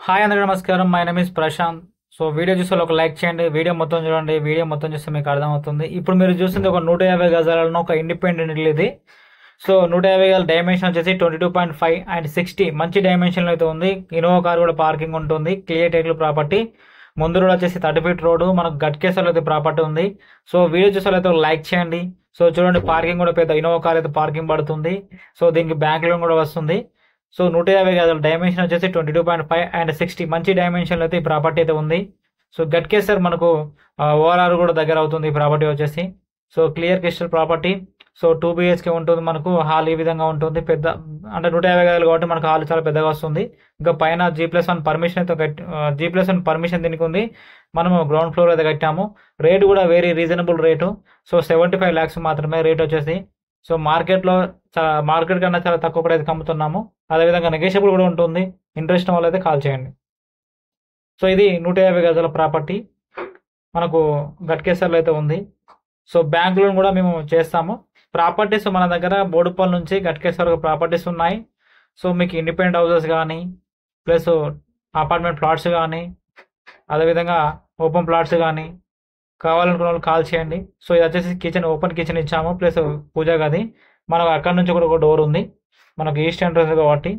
Hi అందరికీ నమస్కారం. My name is Prashant. So video చూస్తే ఒక లైక్ చేయండి, వీడియో మొత్తం చూడండి. వీడియో మొత్తం చూస్తే మీకు అర్థమవుతుంది. ఇప్పుడు మీరు చూస్తుంది ఒక 150 గజాలను ఒక ఇండిపెండెంట్ ఇల్లు ఇది. సో 150 గజాల డైమెన్షన్ వచ్చేసి 22.5 అండ్ 60 మంచి డైమెన్షన్లో అయితే ఉంది. ఇన్నోవా కార్ కూడా పార్కింగ్ ఉంటుంది. Clear title property. ముందు రోడ్ వచ్చేసి 30 ఫీట్ రోడ్డు. మనకు గట్కేసర్లో అయితే ప్రాపర్టీ ఉంది. సో వీడియో చూసే అయితే ఒక లైక్ చేయండి. సో చూడండి, పార్కింగ్ కూడా పెద్ద ఇన్నోవా కార్ అయితే పార్కింగ్ పడుతుంది. సో దీనికి బ్యాంక్ లోన్ కూడా వస్తుంది. సో 150 గజాల డైమెన్షన్ వచ్చేసి 22.5 అండ్ 60 మంచి డైమెన్షన్లో అయితే ఈ ప్రాపర్టీ అయితే ఉంది. సో గట్కేసర్ మనకు ఓఆర్ఆర్ కూడా దగ్గర అవుతుంది ఈ ప్రాపర్టీ వచ్చేసి. So clear crystal property. So 2 BHK ఉంటుంది. మనకు హాల్ ఈ విధంగా ఉంటుంది. పెద్ద అంటే 150 గజాలు కాబట్టి మనకు హాల్ చాలా పెద్దగా వస్తుంది. ఇంకా పైన G+1 పర్మిషన్ అయితే G+1 పర్మిషన్ దీనికి ఉంది. మనము గ్రౌండ్ ఫ్లోర్ అయితే కట్టాము. రేటు కూడా very reasonable rate. So 75 lakhs మాత్రమే రేట్ వచ్చేసి. సో మార్కెట్ కన్నా చాలా తక్కువ ప్రైస్కి అమ్ముతున్నాము. అదేవిధంగా నెగోషియబుల్ కూడా ఉంటుంది. ఇంట్రెస్ట్ వాళ్ళు అయితే కాల్ చేయండి. సో ఇది 150 గజాల ప్రాపర్టీ మనకు గట్కేసర్లో అయితే ఉంది. సో బ్యాంక్ లోన్ కూడా మేము చేస్తాము. ప్రాపర్టీస్ మన దగ్గర బోడుపల్ నుంచి గట్కేసర్ ప్రాపర్టీస్ ఉన్నాయి. సో మీకు ఇండిపెండెంట్ హౌసెస్ కానీ ప్లస్ అపార్ట్మెంట్ ప్లాట్స్ కానీ అదేవిధంగా ఓపెన్ ప్లాట్స్ కానీ కావాలనుకున్న వాళ్ళు కాల్ చేయండి. సో ఇది వచ్చేసి కిచెన్, ఓపెన్ కిచెన్ ఇచ్చాము ప్లస్ పూజ గది. మనకు అక్కడ నుంచి కూడా ఒక డోర్ ఉంది. మనకు ఈస్ట్ ఎంట్రన్స్ కాబట్టి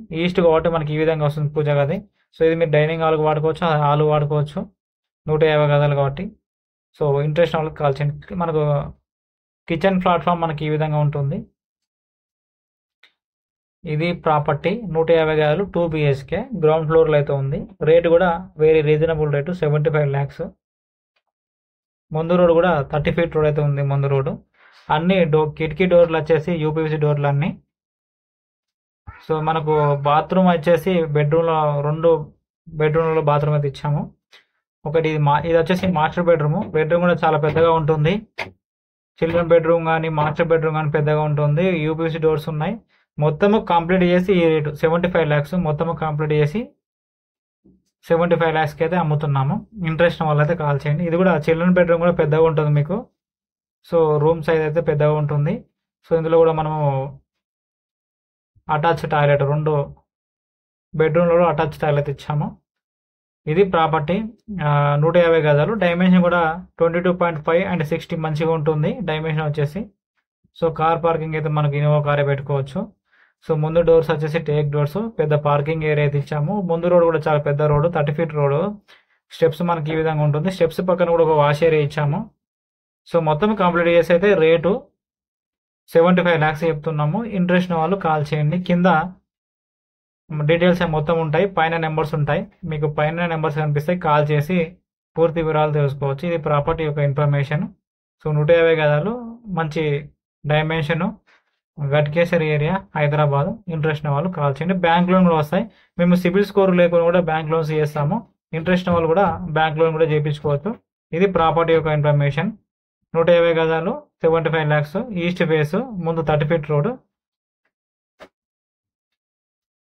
మనకి ఈ విధంగా వస్తుంది పూజ గది. సో ఇది మీరు డైనింగ్ హాల్కి వాడుకోవచ్చు, హాల్ వాడుకోవచ్చు. 150 గజాలు కాబట్టి. సో ఇంట్రెస్ట్ వాళ్ళకి కాల్ చేయండి. మనకు కిచెన్ ప్లాట్ఫామ్ మనకి ఈ విధంగా ఉంటుంది. ఇది ప్రాపర్టీ 150 గజాలు 2 BHK గ్రౌండ్ ఫ్లోర్లో అయితే ఉంది. రేటు కూడా వెరీ రీజనబుల్ రేటు 75 lakhs. ముందు రోడ్ కూడా 30 ఫీట్ రోడ్ అయితే ఉంది. ముందు రోడ్డు అన్ని కిటికీ డోర్లు వచ్చేసి UPVC డోర్లు అన్నీ. సో మనకు బాత్రూమ్ వచ్చేసి బెడ్రూమ్లో 2 బెడ్రూమ్లో బాత్రూమ్ అయితే ఇచ్చాము. ఒకటి ఇది వచ్చేసి మాస్టర్ బెడ్రూమ్. బెడ్రూమ్ కూడా చాలా పెద్దగా ఉంటుంది. చిల్డ్రన్ బెడ్రూమ్ కానీ మాస్టర్ బెడ్రూమ్ కానీ పెద్దగా ఉంటుంది. UPVC డోర్స్ ఉన్నాయి. మొత్తము కంప్లీట్ చేసి ఈ రేటు 75 lakhs. మొత్తము కంప్లీట్ చేసి 75 lakhsకి అయితే అమ్ముతున్నాము. ఇంట్రెస్ట్ వాళ్ళైతే కాల్ చేయండి. ఇది కూడా చిల్డ్రన్ బెడ్రూమ్ కూడా పెద్దగా ఉంటుంది మీకు. సో రూమ్ సైజ్ అయితే పెద్దగా ఉంటుంది. సో ఇందులో కూడా మనము అటాచ్ టాయిలెట్ 2 బెడ్రూమ్లో అటాచ్ టాయిలెట్ ఇచ్చాము. ఇది ప్రాపర్టీ 150 గజాలు. డైమెన్షన్ కూడా 22.5 అండ్ 60 మంచిగా ఉంటుంది డైమెన్షన్ వచ్చేసి. సో కార్ పార్కింగ్ అయితే మనకి ఇన్నోవా కారే పెట్టుకోవచ్చు. సో ముందు డోర్స్ వచ్చేసి టేక్ డోర్స్, పెద్ద పార్కింగ్ ఏరియా అయితే ఇచ్చాము. ముందు రోడ్ కూడా చాలా పెద్ద రోడ్, 30 ఫీట్ రోడ్. స్టెప్స్ మనకి ఈ విధంగా ఉంటుంది. స్టెప్స్ పక్కన కూడా ఒక వాష్ ఏరియా ఇచ్చాము. సో మొత్తం కంప్లీట్ చేసి అయితే రేటు 75 lakhs చెప్తున్నాము. ఇంట్రెస్ట్ వాళ్ళు కాల్ చేయండి. కింద డీటెయిల్స్ మొత్తం ఉంటాయి, పైన నెంబర్స్ ఉంటాయి. మీకు పైన నెంబర్స్ కనిపిస్తాయి, కాల్ చేసి పూర్తి వివరాలు తెలుసుకోవచ్చు. ఇది ప్రాపర్టీ యొక్క ఇన్ఫర్మేషన్. సో 150 గజాలు మంచి dimension, Ghatkesar area, Hyderabad. Interest వాళ్ళు కాల్ చేయండి. బ్యాంక్ లోన్ కూడా వస్తాయి. మేము సిబిల్ స్కోర్ లేకుండా కూడా బ్యాంక్ లోన్స్ చేస్తాము. ఇంట్రెస్ట్ వాళ్ళు కూడా బ్యాంక్ లోన్ కూడా చేయించుకోవచ్చు. ఇది ప్రాపర్టీ యొక్క ఇన్ఫర్మేషన్. 150 గజాలు 75 lakhs, ఈస్ట్ ఫేస్, ముందు 30 ఫీట్ రోడ్.